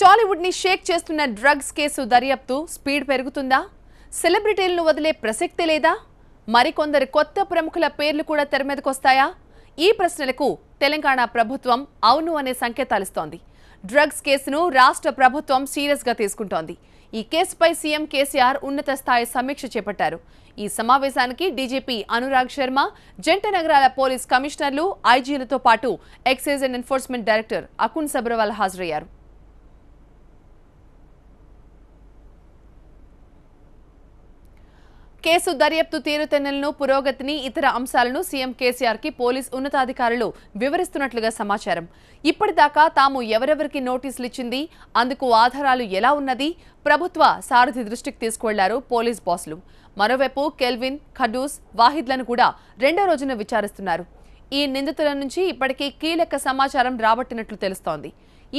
టాలీవుడ్ ని షేక్ చేస్తున్న drugs case దర్యాప్తు స్పీడ్ పెరుగుతుందా? సెలబ్రిటీలను వదిలే ప్రసక్తే లేదా? మరికొందరు కొత్త ప్రముఖుల పేర్లు కూడా తెర మీదకొస్తాయా? ఈ ప్రశ్నలకు తెలంగాణ ప్రభుత్వం అవును అనే సంకేతాలిస్తోంది. డ్రగ్స్ కేసును రాష్ట్ర ప్రభుత్వం సీరియస్ గా తీసుకుంటోంది. ఈ కేసుపై సీఎం కేసీఆర్ ఉన్నత స్థాయి సమీక్ష చేపట్టారు. ఈ సమావేశానికి డీజీపీ అనురాగ్ శర్మ, జంట నగరాల పోలీస్ కమిషనర్లు, ఐజీలతో పాటు excise and enforcement director Akun Sabharwal హాజరయ్యారు. కేసు దర్యాప్తు తీరుతెన్నులను, పురోగతిని, ఇతర అంశాలను సీఎం కేసీఆర్ కి పోలీస్ ఉన్నతాధికారులు వివరిస్తున్నట్లుగా సమాచారం. ఇప్పటిదాకా తాము ఎవరెవరికి నోటీసులు ఇచ్చింది, అందుకు ఆధారాలు ఎలా ఉన్నది ప్రభుత్వ సారథి దృష్టికి తీసుకువెళ్లారు పోలీస్ బాసులు. మరోవైపు కెల్విన్, ఖడూస్, వాహిద్లను కూడా రెండో రోజున విచారిస్తున్నారు. ఈ నిందితుల నుంచి ఇప్పటికీ కీలక సమాచారం రాబట్టినట్లు తెలుస్తోంది.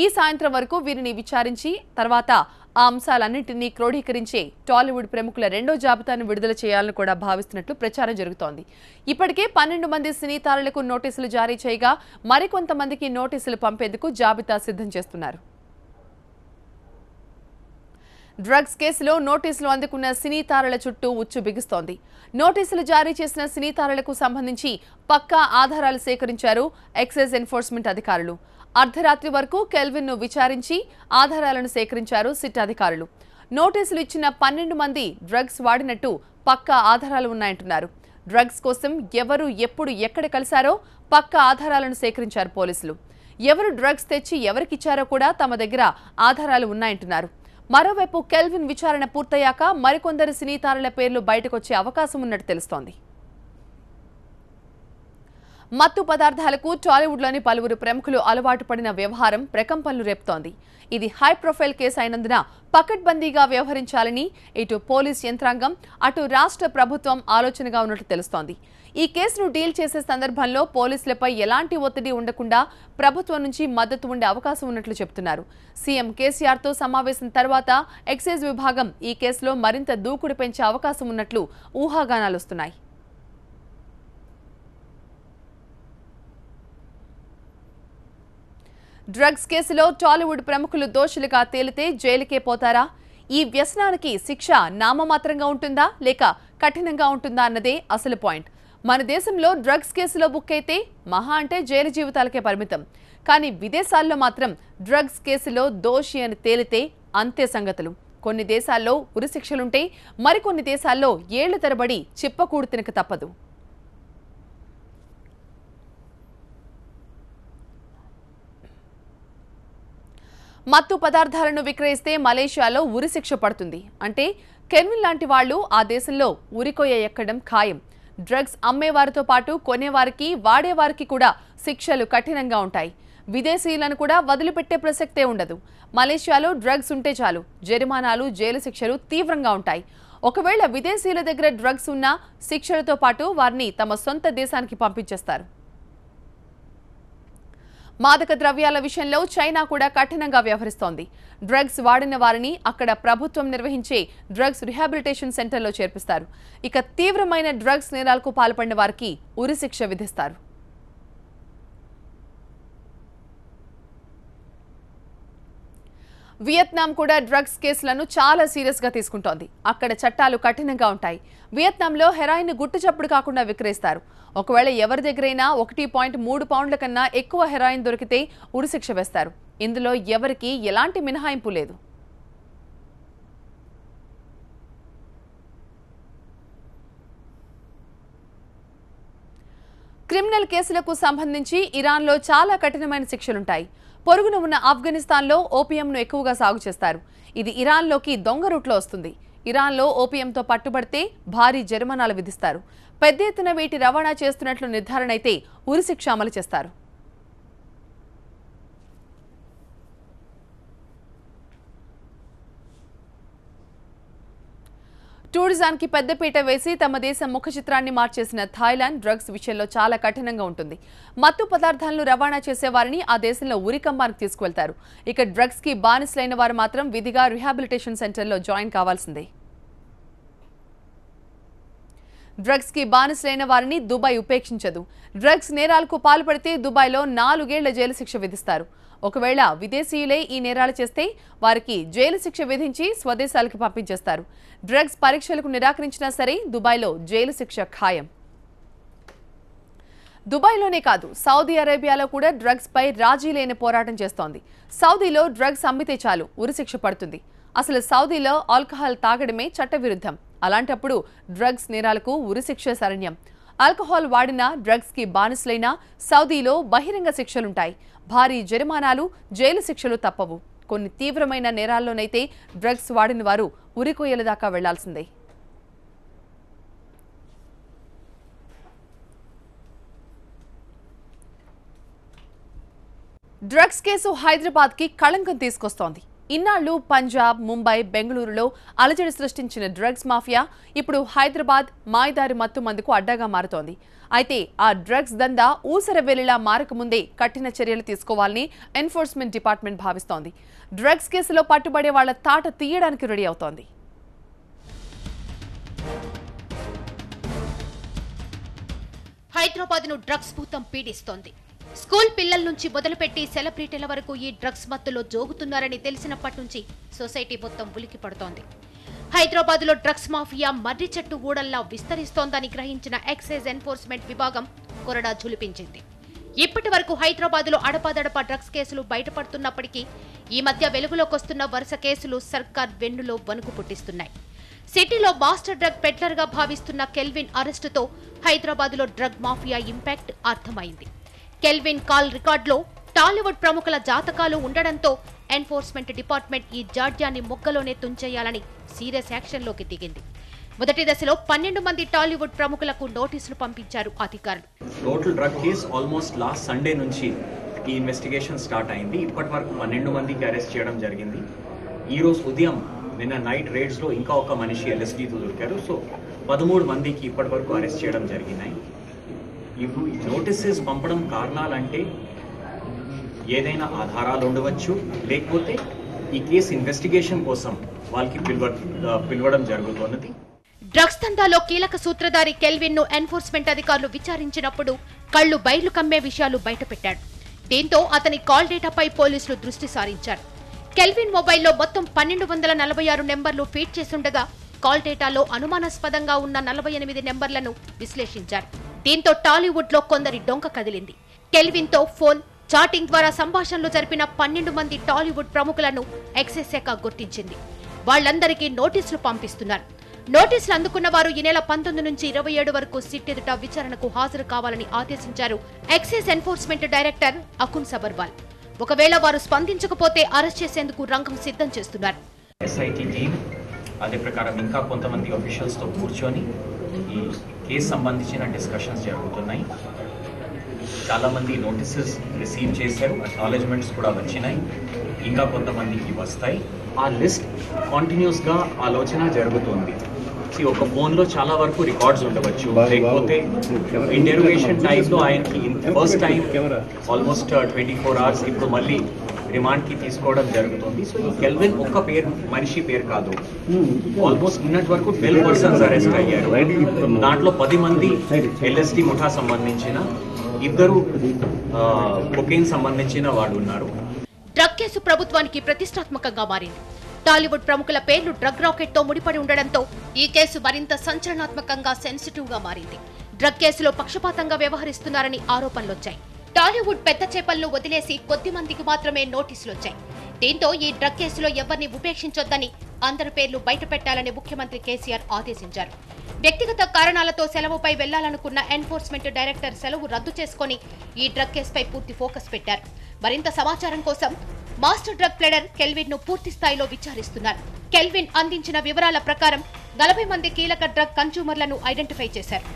ఈ సాయంత్రం వరకు వీరిని విచారించి తర్వాత ఆ అంశాలన్నింటినీ క్రోడీకరించే టాలీవుడ్ ప్రముఖుల రెండో జాబితాను విడుదల చేయాలని కూడా భావిస్తున్నట్లు ప్రచారం జరుగుతోంది. ఇప్పటికే 12 మంది సినీ తారలకు నోటీసులు జారీ చేయగా మరికొంతమందికి నోటీసులు పంపేందుకు జాబితా సిద్ధం చేస్తున్నారు. డ్రగ్స్ కేసులో నోటీసులు అందుకున్న సినీ తారల చుట్టూ ఉచ్చు బిగుస్తోంది. నోటీసులు జారీ చేసిన సినీ తారలకు సంబంధించి పక్కా ఆధారాలు సేకరించారు ఎక్సైజ్ ఎన్ఫోర్స్మెంట్ అధికారులు. అర్ధరాత్రి వరకు కెల్విన్ ను విచారించి ఆధారాలను సేకరించారు సిట్ అధికారులు. నోటీసులు ఇచ్చిన 12 మంది డ్రగ్స్ వాడినట్టు పక్కా ఆధారాలు ఉన్నాయంటున్నారు. డ్రగ్స్ కోసం ఎవరు ఎప్పుడు ఎక్కడ కలిశారో పక్కా ఆధారాలను సేకరించారు పోలీసులు. ఎవరు డ్రగ్స్ తెచ్చి ఎవరికిచ్చారో కూడా తమ దగ్గర ఆధారాలు ఉన్నాయంటున్నారు. మరోవైపు కెల్విన్ విచారణ పూర్తయ్యాక మరికొందరు సినీ తారల పేర్లు బయటకొచ్చే అవకాశం ఉన్నట్టు తెలుస్తోంది. మత్తు పదార్థాలకు టాలీవుడ్లోని పలువురు ప్రముఖులు అలవాటు పడిన వ్యవహారం ప్రకంపనలు రేపుతోంది. ఇది హై ప్రొఫైల్ కేసు అయినందున పకడ్బందీగా వ్యవహరించాలని ఇటు పోలీస్ యంత్రాంగం, అటు రాష్ట్ర ప్రభుత్వం ఆలోచనగా ఉన్నట్లు తెలుస్తోంది. ఈ కేసును డీల్ చేసే సందర్భంలో పోలీసులపై ఎలాంటి ఒత్తిడి ఉండకుండా ప్రభుత్వం నుంచి మద్దతు ఉండే అవకాశం ఉన్నట్లు చెబుతున్నారు. సీఎం కేసీఆర్తో సమావేశం తర్వాత ఎక్సైజ్ విభాగం ఈ కేసులో మరింత దూకుడు పెంచే అవకాశం ఉన్నట్లు ఊహాగానాలొస్తున్నాయి. డ్రగ్స్ కేసులో టాలీవుడ్ ప్రముఖులు దోషులుగా తేలితే జైలుకే పోతారా? ఈ వ్యసనానికి శిక్ష నామమాత్రంగా ఉంటుందా లేక కఠినంగా ఉంటుందా అన్నదే అసలు పాయింట్. మన దేశంలో డ్రగ్స్ కేసులో బుక్ అయితే మహా అంటే జైలు జీవితాలకే పరిమితం. కానీ విదేశాల్లో మాత్రం డ్రగ్స్ కేసులో దోషి అని తేలితే అంతే సంగతులు. కొన్ని దేశాల్లో ఉరిశిక్షలుంటే మరికొన్ని దేశాల్లో ఏళ్ల తరబడి చిప్పకూడు తినక తప్పదు. మత్తు పదార్థాలను విక్రయిస్తే మలేషియాలో ఉరిశిక్ష పడుతుంది. అంటే కెల్విన్ లాంటి వాళ్లు ఆ దేశంలో ఉరికొయ్య ఎక్కడం ఖాయం. డ్రగ్స్ అమ్మేవారితో పాటు కొనేవారికి, వాడేవారికి కూడా శిక్షలు కఠినంగా ఉంటాయి. విదేశీయులను కూడా వదిలిపెట్టే ప్రసక్తే ఉండదు. మలేషియాలో డ్రగ్స్ ఉంటే చాలు జరిమానాలు, జైలు శిక్షలు తీవ్రంగా ఉంటాయి. ఒకవేళ విదేశీయుల దగ్గర డ్రగ్స్ ఉన్నా శిక్షలతో పాటు వారిని తమ సొంత దేశానికి పంపించేస్తారు. మాదక ద్రవ్యాల విషయంలో చైనా కూడా కఠినంగా వ్యవహరిస్తోంది. డ్రగ్స్ వాడిన వారిని అక్కడ ప్రభుత్వం నిర్వహించే డ్రగ్స్ రిహాబిలిటేషన్ సెంటర్లో చేర్పిస్తారు. ఇక తీవ్రమైన డ్రగ్స్ నేరాలకు పాల్పడిన వారికి ఉరిశిక్ష విధిస్తారు. వియత్నాం కూడా డ్రగ్స్ కేసులను చాలా సీరియస్ గా తీసుకుంటోంది. అక్కడ చట్టాలు కఠినంగా ఉంటాయి. వియత్నాంలో హెరాయిన్ గుట్టుచప్పుడు కాకుండా విక్రయిస్తారు. ఒకవేళ ఎవరి దగ్గరైనా 1.3 పౌండ్ల కన్నా ఎక్కువ హెరాయిన్ దొరికితే ఉరిశిక్ష వేస్తారు. ఇందులో ఎవరికీ ఎలాంటి మినహాయింపు లేదు. క్రిమినల్ కేసులకు సంబంధించి ఇరాన్లో చాలా కఠినమైన శిక్షలుంటాయి. పొరుగున ఉన్న ఆఫ్ఘనిస్తాన్లో ఓపియంను ఎక్కువగా సాగు చేస్తారు. ఇది ఇరాన్లోకి దొంగ రూట్లో వస్తుంది. ఇరాన్లో ఓపియంతో పట్టుబడితే భారీ జరిమానాలు విధిస్తారు. పెద్ద ఎత్తున వీటి రవాణా చేస్తున్నట్లు నిర్ధారణ అయితే ఉరిశిక్ష అమలు చేస్తారు. టూరిజానికి పెద్దపీట వేసి తమ దేశం ముఖ చిత్రాన్ని మార్చేసిన థాయిలాండ్ డ్రగ్స్ విషయంలో చాలా కఠినంగా ఉంటుంది. మత్తు పదార్థాలను రవాణా చేసేవారిని ఆ దేశంలో ఉరికంబానికి తీసుకువెళ్తారు. ఇక డ్రగ్స్ కి బానిసలైన వారు మాత్రం విధిగా రిహాబిలిటేషన్ సెంటర్లో జాయిన్ కావాల్సిందే. డ్రగ్స్ కి బానిసలైన వారిని దుబాయ్ ఉపేక్షించదు. డ్రగ్స్ నేరాలకు పాల్పడితే దుబాయ్లో 4 ఏళ్ల జైలు శిక్ష విధిస్తారు. ఒకవేళ విదేశీయులే ఈ నేరాలు చేస్తే వారికి జైలు శిక్ష విధించి స్వదేశాలకు పంపించేస్తారు. డ్రగ్స్ పరీక్షలకు నిరాకరించినా సరే దుబాయ్లో జైలు శిక్ష ఖాయం. దుబాయ్లోనే కాదు, సౌదీ అరేబియాలో కూడా డ్రగ్స్ పై రాజీ లేని పోరాటం చేస్తోంది. సౌదీలో డ్రగ్స్ అమ్మితే చాలు ఉరిశిక్ష పడుతుంది. అసలు సౌదీలో ఆల్కహాల్ తాగడమే చట్టవిరుద్ధం. అలాంటప్పుడు డ్రగ్స్ నేరాలకు ఉరిశిక్ష శరణ్యం. ఆల్కహాల్ వాడినా, డ్రగ్స్ కి బానిసలైనా సౌదీలో బహిరంగ శిక్షలుంటాయి. భారీ జరిమానాలు, జైలు శిక్షలు తప్పవు. కొన్ని తీవ్రమైన నేరాల్లోనైతే డ్రగ్స్ వాడిన వారు ఉరికొయ్యల దాకా వెళ్లాల్సిందే. డ్రగ్స్ కేసు హైదరాబాద్ కి కళంకం తీసుకొస్తోంది. ఇన్నాళ్లు పంజాబ్, ముంబై, బెంగళూరులో అలజడి సృష్టించిన డ్రగ్స్ మాఫియా ఇప్పుడు హైదరాబాద్ మాయదారి మత్తు మందుకు అడ్డాగా మారుతోంది. అయితే ఆ డ్రగ్స్ దందా ఊసరవెల్లిలా మారకముందే కఠిన చర్యలు తీసుకోవాలని ఎన్ఫోర్స్మెంట్ డిపార్ట్మెంట్ భావిస్తోంది. డ్రగ్స్ కేసులో పట్టుబడే వాళ్ల తాట తీయడానికి రెడీ అవుతోంది. హైదరాబాద్ను డ్రగ్స్ భూతం పీడిస్తోంది. స్కూల్ పిల్లల నుంచి మొదలుపెట్టి సెలబ్రిటీల వరకు ఈ డ్రగ్స్ మత్తులో జోగుతున్నారని తెలిసినప్పటి నుంచి సొసైటీ మొత్తం ఉలికి పడుతోంది. హైదరాబాద్లో డ్రగ్స్ మాఫియా మర్రి చెట్టు ఊడల్లా విస్తరిస్తోందని గ్రహించిన ఎక్సైజ్ ఎన్ఫోర్స్మెంట్ విభాగం కొరడా ఝులిపించింది. ఇప్పటి వరకు హైదరాబాద్లో అడపాదడపా డ్రగ్స్ కేసులు బయటపడుతున్నప్పటికీ ఈ మధ్య వెలుగులోకొస్తున్న వరుస కేసులు సర్కార్ వెన్నులో వణుకు పుట్టిస్తున్నాయి. సిటీలో మాస్టర్ డ్రగ్ పెడ్లర్గా భావిస్తున్న కెల్విన్ అరెస్టుతో హైదరాబాద్లో డ్రగ్ మాఫియా ఇంపాక్ట్ అర్థమైంది. కెల్విన్ కాల్ రికార్డులో టాలీవుడ్ ప్రముఖుల జాతకాలు ఉండడంతో ఎన్ఫోర్స్మెంట్ డిపార్ట్మెంట్ ఈ జాడ్యాన్ని మొగ్గలోనే తుంచేయాలని సీరియస్ యాక్షన్లోకి దిగింది. మొదటి దశలో 12 మంది టాలీవుడ్ ప్రముఖులకు నోటీసులు పంపించారు అధికారులు. Total drug case almost last Sunday నుంచి ఈ ఇన్వెస్టిగేషన్ స్టార్ట్ అయింది. ఇప్పటి వరకు 12 మందికి అరెస్ట్ చేయడం జరిగింది. ఈ రోజు ఉదయం నిన్న నైట్ రేడ్స్ లో ఇంకా ఒక మనిషి ఎల్ఎస్డీతో దొరికారు. సో 13 మందికి ఇప్పటి వరకు అరెస్ట్ చేయడం జరిగినాయి. ఇప్పుడు నోటీసెస్ పంపడం కారణాలంటే ఏదైనా ఆధారాలు ఉండవచ్చు, లేకపోతే ఈ కేసు ఇన్వెస్టిగేషన్ కోసం వాళ్ళకి పిలవడం జరుగుతున్నది. డ్రగ్స్ దందాలో కీలక సూత్రధారి కెల్విన్ ను ఎన్ఫోర్స్మెంట్ అధికారులు విచారించినప్పుడు కళ్లు బయలు కమ్మే విషయాలు బయటపెట్టాడు. దీంతో అతని కాల్ డేటాపై పోలీసులు దృష్టి సారించారు. కెల్విన్ మొబైల్లో మొత్తం 1246 నెంబర్లు ఫీడ్ చేసుండగా కాల్ డేటాలో అనుమానాస్పదంగా ఉన్న 48 నెంబర్లను విశ్లేషించారు. దీంతో టాలీవుడ్ లో కొందరి డొంక కదిలింది. కెల్విన్ తో ఫోన్, చాటింగ్ ద్వారా సంభాషణలు జరిపిన 12 మంది టాలీవుడ్ ప్రముఖులను ఎక్సైజ్ శాఖ గుర్తించింది. వాళ్లందరికీ నోటీసులు పంపిస్తున్నారు. నోటీసులు అందుకున్న వారు ఈ నెల 19 నుంచి 27 వరకు సిట్ ఎదుట విచారణకు హాజరు కావాలని ఆదేశించారు excise enforcement director Akun Sabharwal. ఒకవేళ వారు స్పందించకపోతే అరెస్ట్ చేసేందుకు రంగం సిద్ధం చేస్తున్నారు. ఎస్ఐటి టీమ్ అదే ప్రకారం ఇంకా కొంతమంది ఆఫీషియల్స్ తో కూర్చొని ఈ కేసు సంబంధించిన డిస్కషన్స్ జరుగుతున్నాయి. చాలా మంది నోటీసెస్ రిసీవ్ చేశారు, అక్నాలెడ్జ్మెంట్స్ కూడా వచ్చినాయి, ఇంకా కొంతమందికి వస్తాయి. ఆ లిస్ట్ కంటిన్యూస్ గా ఆలోచన జరుగుతుంది. ఒక ఫోన్ లో చాలా వరకు రికార్డ్స్ ఉండవచ్చు, లేకపోతే ఇంటెరోగేషన్ టైంలో ఆయనకి ఫస్ట్ టైం ఆల్మోస్ట్ 24 hours ఇప్పుడు మళ్ళీ రిమాండ్ కి తీసుకోవడం జరుగుతుంది. సో ఈ కెల్విన్ ఒక్క మనిషి పేరు కాదు, ఆల్మోస్ట్ నిన్నటి వరకు 12 పర్సన్స్ అరెస్ట్ అయ్యారు. దాంట్లో 10 మంది ఎల్ఎస్డి ముఠా సంబంధించిన, 2 కొకైన్ సంబంధించిన వాడు ఉన్నారు. డ్రగ్ కేసు ప్రభుత్వానికి ప్రతిష్టాత్మకంగా మారింది. టాలీవుడ్ ప్రముఖుల పేర్లు డ్రగ్ రాకెట్ తో ముడిపడి ఉండడంతో ఈ కేసు మరింత సంచలనాత్మకంగా సెన్సిటివ్ గా మారింది. డ్రగ్ కేసులో పక్షపాతంగా వ్యవహరిస్తున్నారని ఆరోపణలొచ్చాయి. టాలీవుడ్ పెద్ద చేపలను వదిలేసి కొద్ది మందికి మాత్రమే నోటీసులొచ్చాయి. దీంతో ఈ డ్రగ్ కేసులో ఎవరిని ఉపేక్షించొద్దని, అందరి పేర్లు బయటపెట్టాలని ముఖ్యమంత్రి కేసీఆర్ ఆదేశించారు. వ్యక్తిగత కారణాలతో సెలవుపై వెళ్లాలనుకున్న ఎన్ఫోర్స్మెంట్ డైరెక్టర్ సెలవు రద్దు చేసుకుని ఈ డ్రగ్ కేసుపై పూర్తి ఫోకస్ పెట్టారు. మరింత సమాచారం కోసం మాస్టర్ డ్రగ్ ప్లేడర్ కెల్విన్ ను పూర్తి స్థాయిలో విచారిస్తున్నారు. కెల్విన్ అందించిన వివరాల ప్రకారం 40 మంది కీలక డ్రగ్ కన్స్యూమర్లను ఐడెంటిఫై చేశారు.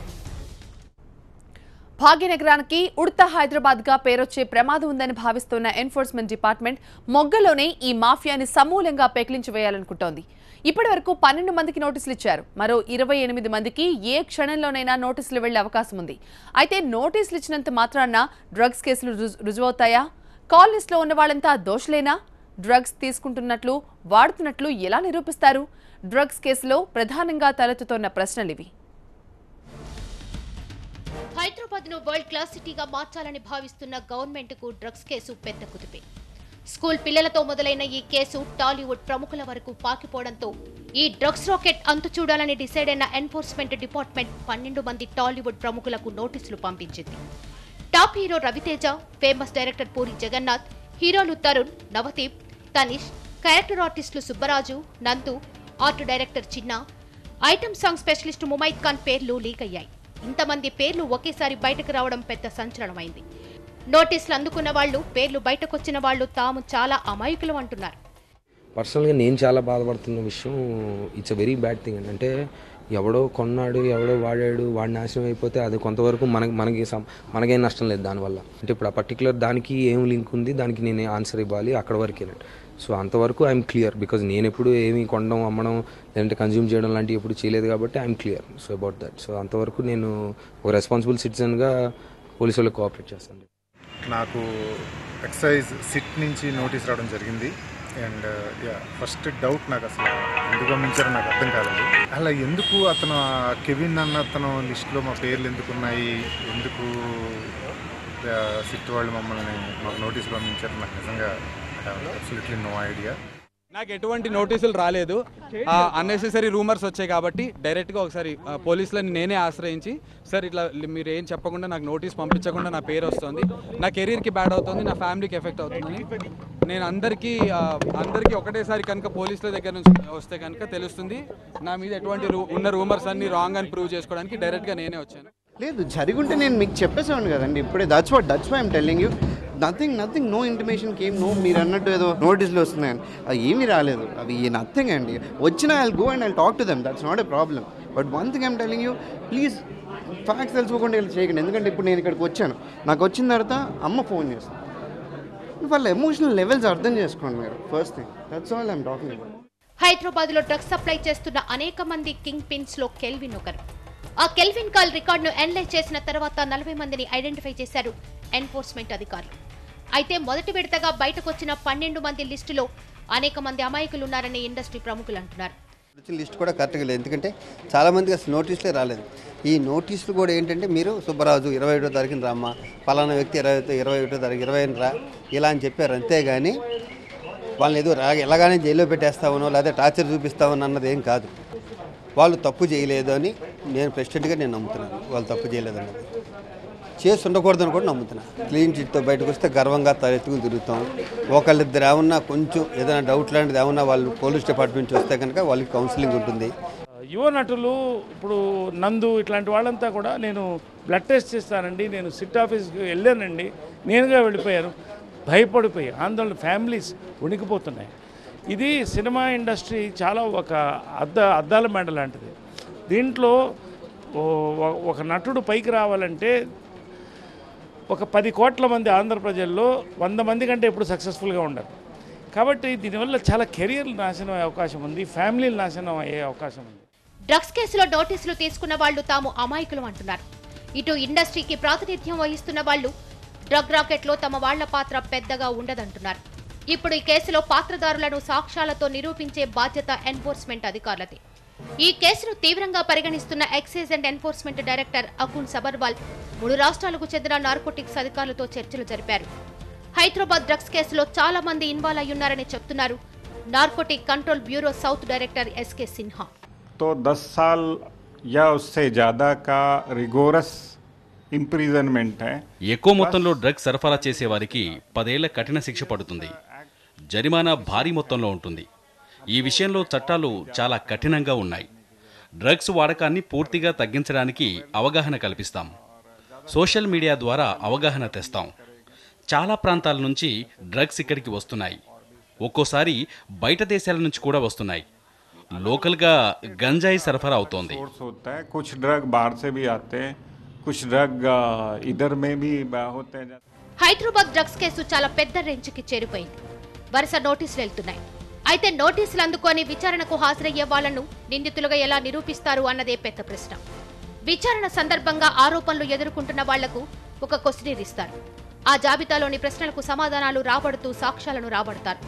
భాగ్యనగరానికి ఉడత హైదరాబాద్ గా పేరొచ్చే ప్రమాదం ఉందని భావిస్తున్న ఎన్ఫోర్స్మెంట్ డిపార్ట్మెంట్ మొగ్గలోనే ఈ మాఫియాని సమూలంగా పెకిలించి వేయాలనుకుంటోంది. ఇప్పటి వరకు 12 మందికి నోటీసులు ఇచ్చారు. మరో 28 మందికి ఏ క్షణంలోనైనా నోటీసులు వెళ్లే అవకాశం ఉంది. అయితే నోటీసులు ఇచ్చినంత మాత్రాన డ్రగ్స్ కేసులు రుజువవుతాయా? కాల్ లిస్ట్ లో ఉన్న వాళ్ళంతా దోషులేనా? డ్రగ్స్ తీసుకుంటున్నట్లు, వాడుతున్నట్లు ఎలా నిరూపిస్తారు? డ్రగ్స్ కేసులో ప్రధానంగా తలెత్తుతోన్న ప్రశ్నలివి. హైదరాబాద్ ను వరల్డ్ క్లాస్ సిటీగా మార్చాలని భావిస్తున్న గవర్నమెంట్ కు డ్రగ్స్ కేసు పెద్ద కుదిపే. స్కూల్ పిల్లలతో మొదలైన ఈ కేసు టాలీవుడ్ ప్రముఖుల వరకు పాకిపోవడంతో ఈ డ్రగ్స్ రాకెట్ అంతు చూడాలని డిసైడ్ అయిన ఎన్ఫోర్స్మెంట్ డిపార్ట్మెంట్ 12 మంది టాలీవుడ్ ప్రముఖులకు నోటీసులు పంపించింది. Top hero Ravi Teja, famous director Puri Jagannadh, హీరోలు తరుణ్, నవదీప్, తనిష్, క్యారెక్టర్ ఆర్టిస్టులు Subbaraju, Nandu, art director Chinna, item song specialist Mumaith Khan పేర్లు లీక్ అయ్యాయి. ఇంతమంది పేర్లు ఒకేసారి బయటకు రావడం పెద్ద సంచలనమైంది. నోటీసులు అందుకున్న వాళ్ళు, పేర్లు బయటకొచ్చిన వాళ్ళు తాము చాలా అమాయకులు అంటున్నారు. పర్సనల్గా నేను చాలా బాధపడుతున్న విషయం, it's a very bad thing అండి. అంటే ఎవడో కొన్నాడు, ఎవడో వాడాడు, వాడి నాశనం అయిపోతే అది కొంతవరకు మనకేం నష్టం లేదు దానివల్ల. అంటే ఇప్పుడు ఆ పర్టికులర్ దానికి ఏం లింక్ ఉంది, దానికి నేను ఆన్సర్ ఇవ్వాలి, అక్కడ వరకేనండి. సో అంతవరకు ఐఎమ్ క్లియర్, బికాజ్ నేను ఎప్పుడు ఏమి కొనడం, అమ్మడం, లేదంటే కన్జ్యూమ్ చేయడం లాంటివి ఎప్పుడు చేయలేదు కాబట్టి I'm clear so about that. So అంతవరకు నేను ఒక రెస్పాన్సిబుల్ సిటిజన్గా పోలీసు వాళ్ళకి కోఆపరేట్ చేస్తాను. నాకు ఎక్సైజ్ సిట్ నుంచి నోటీస్ రావడం జరిగింది. అండ్ ఫస్ట్ డౌట్ నాకు అసలు ఎందుకు పంపించారో నాకు అర్థం కాలేదు. అలా ఎందుకు అతను కెవిన్ అన్న అతను లిస్టులో మా పేర్లు ఎందుకు ఉన్నాయి, ఎందుకు సిట్ వాళ్ళు మమ్మల్ని మాకు నోటీసులు పంపించారు, నాకు నిజంగా అబ్సల్యూట్లీ నో ఐడియా. నాకు ఎటువంటి నోటీసులు రాలేదు. అన్నెసెసరీ రూమర్స్ వచ్చాయి కాబట్టి డైరెక్ట్గా ఒకసారి పోలీసులని నేనే ఆశ్రయించి, సార్ ఇట్లా మీరు ఏం చెప్పకుండా నాకు నోటీస్ పంపించకుండా నా పేరు వస్తుంది, నా కెరీర్కి బ్యాడ్ అవుతుంది, నా ఫ్యామిలీకి ఎఫెక్ట్ అవుతుందని నేను అందరికీ ఒకటేసారి కనుక పోలీసుల దగ్గర నుంచి వస్తే కనుక తెలుస్తుంది. నా మీద ఎటువంటి ఉన్న రూమర్స్ అన్ని రాంగ్ అని ప్రూవ్ చేసుకోవడానికి డైరెక్ట్గా నేనే వచ్చాను. లేదు, జరిగుంటే నేను మీకు చెప్పేసాను కదండి ఇప్పుడే. That's why I'm telling you. Nothing no intimation came, no మీరు అన్నట్టు ఏదో నోటీసులు వస్తున్నాయని అవి ఏమీ రాలేదు. అవి నథింగ్ అండి. వచ్చినా I'll go and I'll talk to them, that's not a problem. But one thing I'm telling you, please facts తెలుసుకోకుండా ఇలా చేయకండి. ఎందుకంటే ఇప్పుడు నేను ఇక్కడికి వచ్చాను, నాకు వచ్చిన తర్వాత అమ్మ ఫోన్ చేస్తాను. వాళ్ళ ఎమోషనల్ లెవెల్స్ అర్థం చేసుకోండి మీరు. First thing, that's all I'm talking about. Hyderabad లో డ్రగ్స్ సప్లై చేస్తున్న అనేక మంది కింగ్ పిన్స్ లో కెల్విన్ ఒకరు. ఆ కెల్విన్ కాల్ రికార్డును అనలైజ్ చేసిన తర్వాత 40 మందిని ఐడెంటిఫై చేశారు ఎన్ఫోర్స్మెంట్ అధికారులు. అయితే మొదటి విడతగా బయటకొచ్చిన 12 మంది లిస్టులో అనేక మంది అమాయకులు ఉన్నారని ఇండస్ట్రీ ప్రముఖులు అంటున్నారు. లిస్ట్ కూడా కరెక్ట్గా లేదు, ఎందుకంటే చాలామందికి అసలు నోటీసులే రాలేదు. ఈ నోటీసులు కూడా ఏంటంటే మీరు సుబ్బరాజు 21వ తారీఖున రామ్మా, పలానా వ్యక్తి 21వ తారీఖు 20 రా ఇలా అని చెప్పారు. అంతేగాని వాళ్ళని ఏదో ఎలాగానే జైల్లో పెట్టేస్తామనో లేదా టార్చర్ చూపిస్తామని అన్నది ఏం కాదు. వాళ్ళు తప్పు చేయలేదు అని నేను ప్రెసిడెంట్గా నేను నమ్ముతున్నాను. వాళ్ళు తప్పు చేయలేదు అన్నది చేసి ఉండకూడదని కూడా నమ్ముతున్నాను. క్లీన్ చిట్తో బయటకు వస్తే గర్వంగా తలెత్తుకుని తిరుగుతాం. ఒకళ్ళిద్దరు ఏమన్నా కొంచెం ఏదైనా డౌట్ లాంటిది ఏమన్నా వాళ్ళు పోలీస్ డిపార్ట్మెంట్ నుంచి వస్తే కనుక వాళ్ళకి కౌన్సిలింగ్ ఉంటుంది. యువ నటులు ఇప్పుడు నందు ఇట్లాంటి వాళ్ళంతా కూడా నేను బ్లడ్ టెస్ట్ చేస్తానండి, నేను సిట్ ఆఫీస్కి వెళ్ళానండి, నేనుగా వెళ్ళిపోయారు, భయపడిపోయి ఆందోళన, ఫ్యామిలీస్ వణికిపోతున్నాయి. ఇది సినిమా ఇండస్ట్రీ చాలా ఒక అద్దాల మేడ లాంటిది. దీంట్లో ఒక నటుడు పైకి రావాలంటే ఒక 10 కోట్ల మంది ఆంధ్ర ప్రజల్లో 100 మంది కంటే ఎప్పుడు సక్సెస్ఫుల్గా ఉండరు. కాబట్టి దీనివల్ల చాలా కెరియర్లు నాశనం అయ్యే అవకాశం ఉంది, ఫ్యామిలీలు నాశనం అయ్యే అవకాశం ఉంది. డ్రగ్స్ కేసులో నోటీసులు తీసుకున్న వాళ్లు తాము అమాయకులు అంటున్నారు. ఇటు ఇండస్ట్రీకి ప్రాతినిధ్యం వహిస్తున్న వాళ్లు డ్రగ్ రాకెట్లో తమ వాళ్ల పాత్ర పెద్దగా ఉండదంటున్నారు. ఇప్పుడు ఈ కేసులో పాత్రదారులను సాక్ష్యాలతో నిరూపించే బాధ్యత ఎన్ఫోర్స్మెంట్ అధికారులది. ఈ కేసును తీవ్రంగా పరిగణిస్తున్న excise and enforcement director Akun Sabharwal 3 రాష్ట్రాలకు చెందిన నార్కోటిక్స్ అధికారులతో చర్చలు జరిపారు. హైదరాబాద్ డ్రగ్స్ కేసులో చాలా మంది ఇన్వాల్వ్ అయ్యున్నారని చెప్తున్నారు narcotic control bureau south director SK Sinha. तो 10 साल या उससे ज़्यादा का रिगोरस ఇంప్రిజన్మెంట్. ఎక్కువ మొత్తంలో డ్రగ్స్ సరఫరా చేసే వారికి 10 ఏళ్ల కఠిన శిక్ష పడుతుంది. జరిమానా భారీ మొత్తంలో ఉంటుంది. ఈ విషయంలో చట్టాలు చాలా కఠినంగా ఉన్నాయి. డ్రగ్స్ వాడకాన్ని పూర్తిగా తగ్గించడానికి అవగాహన కల్పిస్తాం. సోషల్ మీడియా ద్వారా అవగాహన తెస్తాం. చాలా ప్రాంతాల నుంచి డ్రగ్స్ ఇక్కడికి వస్తున్నాయి. ఒక్కోసారి బయట దేశాల నుంచి కూడా వస్తున్నాయి. లోకల్గా గంజాయి సరఫరా అవుతోంది. कुछ ड्रग बाहर से भी आते हैं, कुछ ड्रग इधर में भी होते हैं. హైదరాబాద్ డ్రగ్స్ కేసు చాలా పెద్ద రేంజ్కి చేరిపోయింది. వరుస నోటీసులు వెళ్తున్నాయి. అయితే నోటీసులు అందుకొని విచారణకు హాజరయ్యే వాళ్లను నిందితులుగా ఎలా నిరూపిస్తారు అన్నదే పెద్ద ప్రశ్న. విచారణ సందర్భంగా ఆరోపణలు ఎదుర్కొంటున్న వాళ్లకు ఒక క్వశ్చనర్ ఇస్తారు. ఆ జాబితాలోని ప్రశ్నలకు సమాధానాలు రాబడుతూ సాక్ష్యాలను రాబడతారు.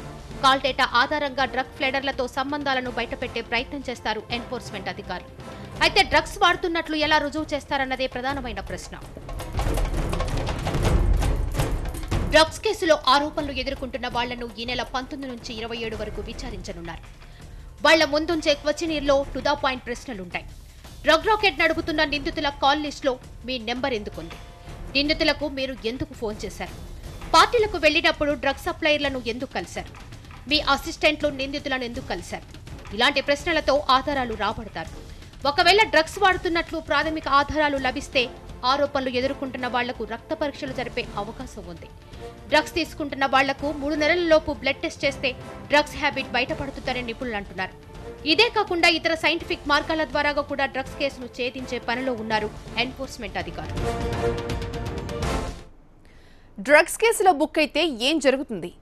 కాల్ డేటా ఆధారంగా డ్రగ్ ఫ్లేడర్లతో సంబంధాలను బయటపెట్టే ప్రయత్నం చేస్తారు ఎన్ఫోర్స్మెంట్ అధికారులు. అయితే డ్రగ్స్ వాడుతున్నట్లు ఎలా రుజువు చేస్తారన్నదే ప్రధానమైన ప్రశ్న. డ్రగ్స్ కేసులో ఆరోపణలు ఎదుర్కొంటున్న వాళ్లను ఈ నెల 19 నుంచి 27 వరకు విచారించనున్నారు. వాళ్ల ముందుంచే క్వశ్చనీర్లో టు ద పాయింట్ ప్రశ్నలుంటాయి. డ్రగ్ రాకెట్ నడుపుతున్న నిందితుల కాల్ లిస్టులో మీ నెంబర్ ఎందుకుంది? నిందితులకు మీరు ఎందుకు ఫోన్ చేశారు? పార్టీలకు వెళ్లినప్పుడు డ్రగ్ సప్లయర్లను ఎందుకు కలిశారు? మీ అసిస్టెంట్లు నిందితులను ఎందుకు కలిశారు? ఇలాంటి ప్రశ్నలతో ఆధారాలు రాబడతారు. ఒకవేళ డ్రగ్స్ వాడుతున్నట్లు ప్రాథమిక ఆధారాలు లభిస్తే ఆరోపణలు ఎదుర్కొంటున్న వాళ్లకు రక్త పరీక్షలు జరిపే అవకాశం ఉంది. డ్రగ్స్ తీసుకుంటున్న వాళ్లకు 3 నెలలలోపు బ్లడ్ టెస్ట్ చేస్తే డ్రగ్స్ హ్యాబిట్ బయటపడుతుందని నిపుణులు అంటున్నారు. ఇదే కాకుండా ఇతర సైంటిఫిక్ మార్గాల ద్వారా కూడా డ్రగ్స్ కేసును ఛేదించే పనిలో ఉన్నారు ఎన్ఫోర్స్మెంట్ అధికారులు. డ్రగ్స్ కేసులో బుక్ అయితే ఏం జరుగుతుంది?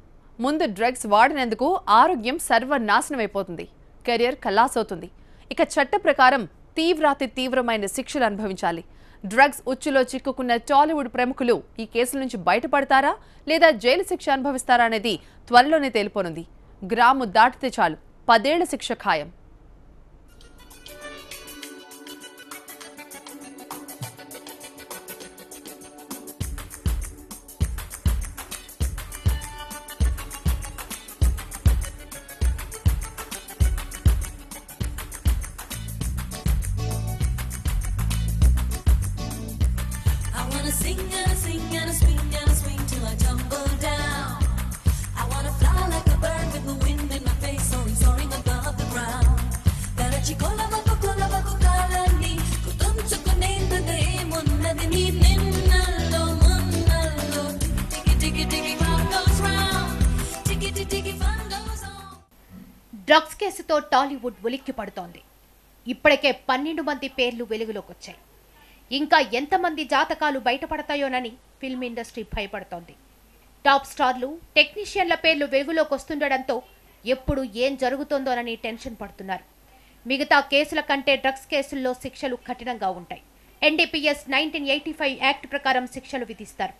ముందు డ్రగ్స్ వాడినందుకు ఆరోగ్యం సర్వనాశనమైపోతుంది, కెరియర్ ఖల్లాసవుతుంది. ఇక చట్ట ప్రకారం తీవ్రమైన శిక్షలు అనుభవించాలి. డ్రగ్స్ ఉచ్చులో చిక్కుకున్న టాలీవుడ్ ప్రముఖులు ఈ కేసుల నుంచి బయటపడతారా లేదా జైలు శిక్ష అనుభవిస్తారా అనేది త్వరలోనే తేలిపోనుంది. గ్రాము దాటితే చాలు 10 ఏళ్ల శిక్ష ఖాయం. Sing and sing and swing and swing till I tumble down. I wanna fly like a bird with the wind in my face, soaring above the ground. Dara chikola baku kalani, kutumchukunendade munnadi nee ninnallo munnallo. Tiki fun goes round, tiki fun goes on. Drugs కేసుతో టాలీవుడ్ ఉలిక్కి పడుతోంది. ఇప్పటికే 12 మంది పేర్లు వెలుగులోకి వచ్చాయి. ఇంకా ఎంతమంది జాతకాలు బయటపడతాయోనని ఫిల్మ్ ఇండస్ట్రీ భయపడుతోంది. టాప్ స్టార్లు, టెక్నీషియన్ల పేర్లు వెలుగులోకి వస్తుండడంతో ఎప్పుడు ఏం జరుగుతోందోనని టెన్షన్ పడుతున్నారు. మిగతా కేసుల కంటే డ్రగ్స్ కేసుల్లో శిక్షలు కఠినంగా ఉంటాయి. NDPS 1985 యాక్ట్ ప్రకారం శిక్షలు విధిస్తారు.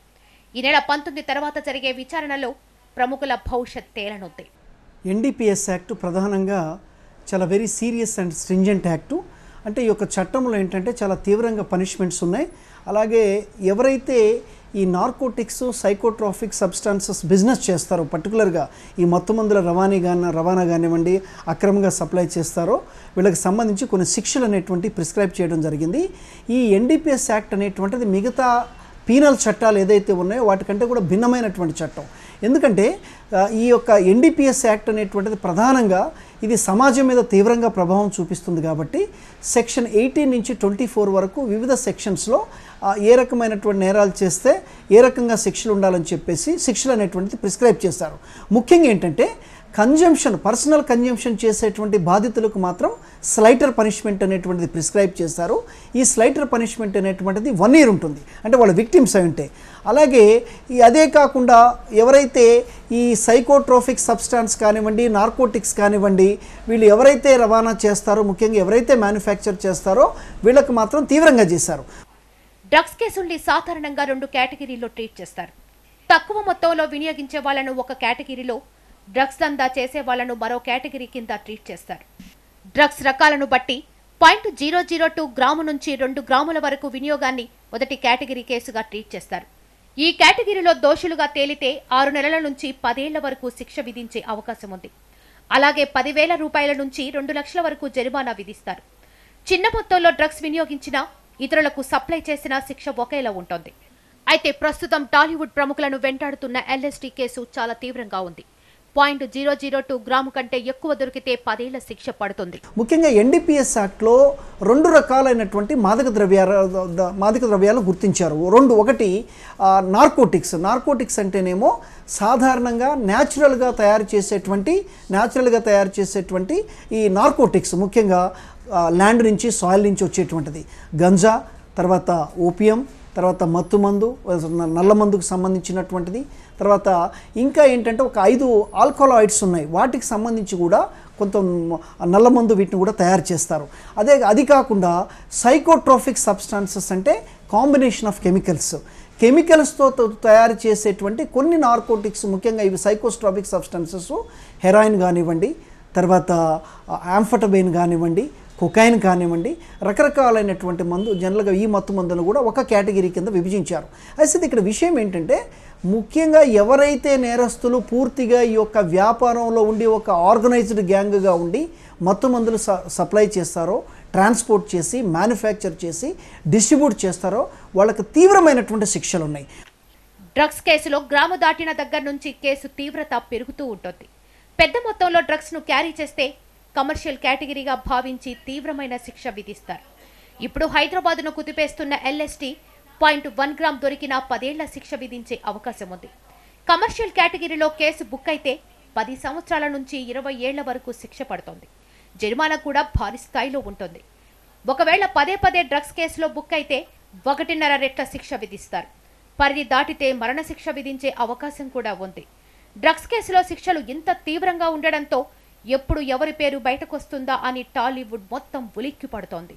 ఈ నెల 19 తర్వాత జరిగే విచారణలో ప్రముఖుల భవిష్యత్ తేలనుంది. NDPS యాక్ట్ ప్రధానంగా చాలా very serious and stringent act. అంటే ఈ యొక్క చట్టంలో ఏంటంటే చాలా తీవ్రంగా పనిష్మెంట్స్ ఉన్నాయి. అలాగే ఎవరైతే ఈ నార్కోటిక్స్, సైకోట్రాఫిక్ సబ్స్టాన్సెస్ బిజినెస్ చేస్తారో, పర్టికులర్గా ఈ మత్తు మందుల రవాణా కానివ్వండి, అక్రమంగా సప్లై చేస్తారో వీళ్ళకి సంబంధించి కొన్ని శిక్షలు అనేటువంటి ప్రిస్క్రైబ్ చేయడం జరిగింది. ఈ NDPS యాక్ట్ అనేటువంటిది మిగతా పీనల్ చట్టాలు ఏదైతే ఉన్నాయో వాటికంటే కూడా భిన్నమైనటువంటి చట్టం. ఎందుకంటే ఈ యొక్క NDPS యాక్ట్ అనేటువంటిది ప్రధానంగా ఇది సమాజం మీద తీవ్రంగా ప్రభావం చూపిస్తుంది కాబట్టి సెక్షన్ 18 నుంచి 24 వరకు వివిధ సెక్షన్స్లో ఏ రకమైనటువంటి నేరాలు చేస్తే ఏ రకంగా శిక్షలు ఉండాలని చెప్పేసి శిక్షలు అనేటువంటిది ప్రిస్క్రైబ్ చేస్తారు. ముఖ్యంగా ఏంటంటే పర్సనల్ కన్జంప్షన్ చేసేటువంటి బాధితులకు మాత్రం స్లైటర్ పనిష్మెంట్ అనేటువంటిది ప్రిస్క్రైబ్ చేస్తారు. ఈ స్లైటర్ పనిష్మెంట్ అనేటువంటిది 1 year ఉంటుంది, అంటే వాళ్ళ విక్టిమ్స్ అయి ఉంటే. అలాగే అదే కాకుండా ఎవరైతే ఈ సైకోట్రోఫిక్ సబ్స్టాన్స్ కానివ్వండి, నార్కోటిక్స్ కానివ్వండి, వీళ్ళు ఎవరైతే రవాణా చేస్తారో, ముఖ్యంగా ఎవరైతే మ్యానుఫ్యాక్చర్ చేస్తారో వీళ్ళకి మాత్రం తీవ్రంగా చేశారు. డ్రగ్స్ కేసుల్ని సాధారణంగా 2 కేటగిరీల్లో ట్రీట్ చేస్తారు. తక్కువ మొత్తంలో వినియోగించే వాళ్ళను ఒక కేటగిరీలో, డ్రగ్స్ దందా చేసే వాళ్లను మరో కేటగిరీ కింద ట్రీట్ చేస్తారు. డ్రగ్స్ రకాలను బట్టి 0.002 గ్రాము నుంచి 2 గ్రాముల వరకు వినియోగాన్ని మొదటి కేటగిరీ కేసుగా ట్రీట్ చేస్తారు. ఈ కేటగిరీలో దోషులుగా తేలితే 6 నెలల నుంచి 10 ఏళ్ల వరకు శిక్ష విధించే అవకాశం ఉంది. అలాగే 10,000 రూపాయల నుంచి 2 లక్షల వరకు జరిమానా విధిస్తారు. చిన్న మొత్తంలో డ్రగ్స్ వినియోగించినా, ఇతరులకు సప్లై చేసినా శిక్ష ఒకేలా ఉంటుంది. అయితే ప్రస్తుతం టాలీవుడ్ ప్రముఖులను వెంటాడుతున్న LSD కేసు చాలా తీవ్రంగా ఉంది. 0.002 గ్రాము కంటే ఎక్కువ దొరికితే 10 ఏళ్ల శిక్ష పడుతుంది. ముఖ్యంగా NDPS యాక్ట్లో 2 రకాలైనటువంటి మాదక ద్రవ్యాలు గుర్తించారు. ఒకటి నార్కోటిక్స్ అంటేనేమో సాధారణంగా న్యాచురల్గా తయారు చేసేటువంటి ఈ నార్కోటిక్స్, ముఖ్యంగా ల్యాండ్ నుంచి, సాయిల్ నుంచి వచ్చేటువంటిది గంజా, తర్వాత ఓపియం, తర్వాత మత్తుమందు, నల్ల మందుకు సంబంధించినటువంటిది. తర్వాత ఇంకా ఏంటంటే ఒక 5 ఆల్కలాయిడ్స్ ఉన్నాయి, వాటికి సంబంధించి కూడా కొంత నల్లమందు వీటిని కూడా తయారు చేస్తారు. అది కాకుండా సైకోట్రోఫిక్ సబ్స్టాన్సెస్ అంటే కాంబినేషన్ ఆఫ్ కెమికల్స్తో తయారు చేసేటువంటి కొన్ని నార్కోటిక్స్, ముఖ్యంగా ఇవి సైకోట్రోఫిక్ సబ్స్టాన్సెస్, హెరాయిన్ కానివ్వండి, తర్వాత యాంఫటబైన్ కానివ్వండి, కొకైన్ కానివ్వండి, రకరకాలైనటువంటి మందు, జనరల్గా ఈ మత్తు మందును కూడా ఒక కేటగిరీ కింద విభజించారు. అయితే ఇక్కడ విషయం ఏంటంటే ముఖ్యంగా ఎవరైతే నేరస్తులు పూర్తిగా ఈ యొక్క వ్యాపారంలో ఉండి ఒక ఆర్గనైజ్డ్ గ్యాంగ్గా ఉండి మత్తు మందులు సప్లై చేస్తారో, ట్రాన్స్పోర్ట్ చేసి, మ్యానుఫ్యాక్చర్ చేసి, డిస్ట్రిబ్యూట్ చేస్తారో వాళ్ళకి తీవ్రమైనటువంటి శిక్షలు ఉన్నాయి. డ్రగ్స్ కేసులో గ్రాము దాటిన దగ్గర నుంచి కేసు తీవ్రత పెరుగుతూ ఉంటుంది. పెద్ద మొత్తంలో డ్రగ్స్ ను క్యారీ చేస్తే కమర్షియల్ కేటగిరీగా భావించి తీవ్రమైన శిక్ష విధిస్తారు. ఇప్పుడు హైదరాబాద్ను కుదిపేస్తున్న LSD 0.1 గ్రామ్ దొరికిన 10 ఏళ్ల శిక్ష విధించే అవకాశం ఉంది. కమర్షియల్ కేటగిరీలో కేసు బుక్ అయితే 10 సంవత్సరాల నుంచి 20 ఏళ్ల వరకు శిక్ష పడుతోంది. జరిమానా కూడా భారీ స్థాయిలో ఉంటుంది. ఒకవేళ పదే డ్రగ్స్ కేసులో బుక్ అయితే 1.5 రెట్ల శిక్ష విధిస్తారు. పరిధి దాటితే మరణశిక్ష విధించే అవకాశం కూడా ఉంది. డ్రగ్స్ కేసులో శిక్షలు ఇంత తీవ్రంగా ఉండడంతో ఎప్పుడు ఎవరి పేరు బయటకొస్తుందా అని టాలీవుడ్ మొత్తం ఉలిక్కి పడుతోంది.